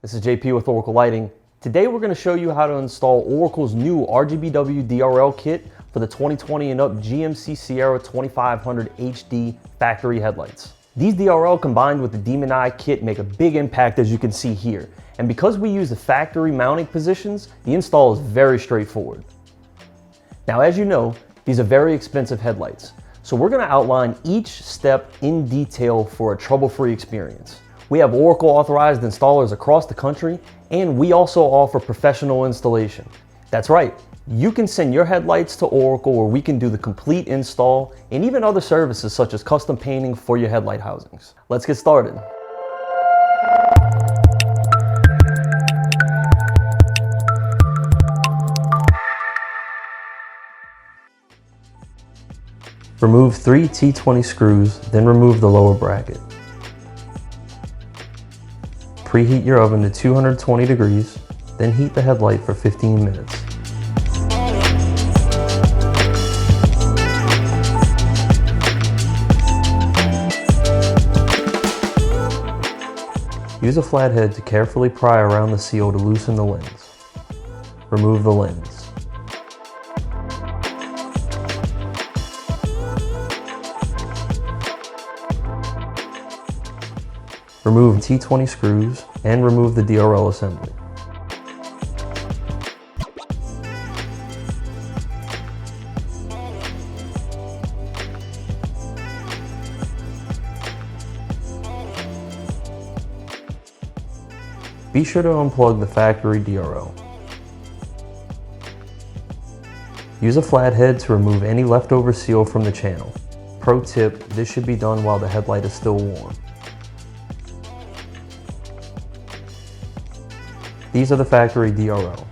This is JP with Oracle Lighting. Today we're going to show you how to install Oracle's new RGB+W DRL kit for the 2020 and up GMC Sierra 2500 HD factory headlights. These DRL combined with the Demon Eye kit make a big impact, as you can see here. And because we use the factory mounting positions, the install is very straightforward. Now, as you know, these are very expensive headlights. So we're going to outline each step in detail for a trouble-free experience. We have Oracle authorized installers across the country, and we also offer professional installation. That's right, you can send your headlights to Oracle where we can do the complete install and even other services such as custom painting for your headlight housings. Let's get started. Remove 3 T20 screws, then remove the lower bracket. Preheat your oven to 220 degrees, then heat the headlight for 15 minutes. Use a flathead to carefully pry around the seal to loosen the lens. Remove the lens. Remove T20 screws and remove the DRL assembly. Be sure to unplug the factory DRL. Use a flathead to remove any leftover seal from the channel. Pro tip, this should be done while the headlight is still warm. These are the factory DRL.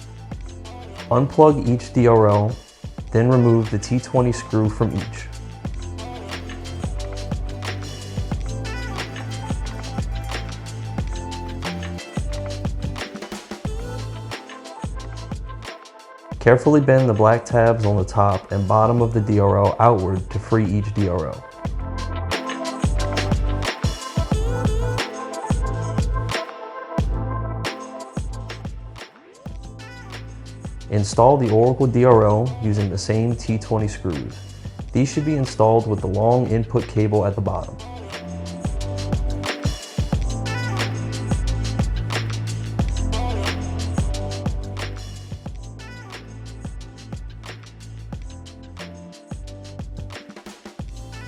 Unplug each DRL, then remove the T20 screw from each. Carefully bend the black tabs on the top and bottom of the DRL outward to free each DRL. Install the Oracle DRL using the same T20 screws. These should be installed with the long input cable at the bottom.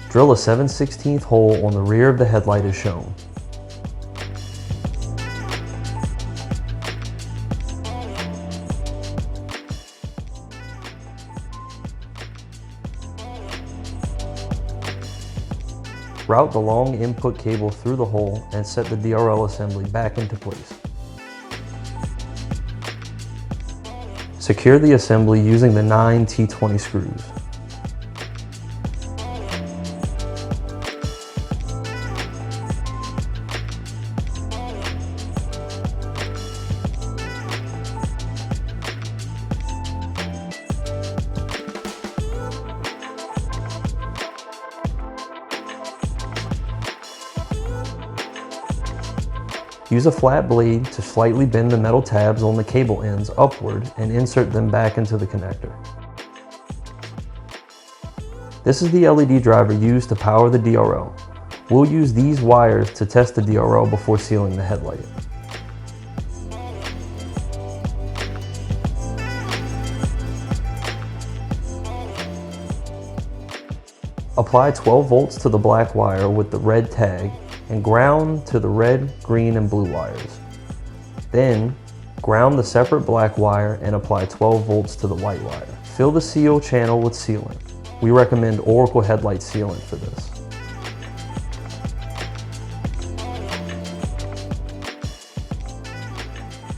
Drill a 7/16 hole on the rear of the headlight as shown. Route the long input cable through the hole and set the DRL assembly back into place. Secure the assembly using the 9 T20 screws. Use a flat blade to slightly bend the metal tabs on the cable ends upward and insert them back into the connector. This is the LED driver used to power the DRL. We'll use these wires to test the DRL before sealing the headlight. Apply 12 volts to the black wire with the red tag and ground to the red, green, and blue wires. Then, ground the separate black wire and apply 12 volts to the white wire. Fill the seal channel with sealant. We recommend Oracle Headlight sealant for this.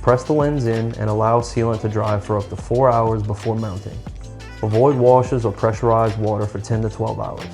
Press the lens in and allow sealant to dry for up to 4 hours before mounting. Avoid washes or pressurized water for 10 to 12 hours.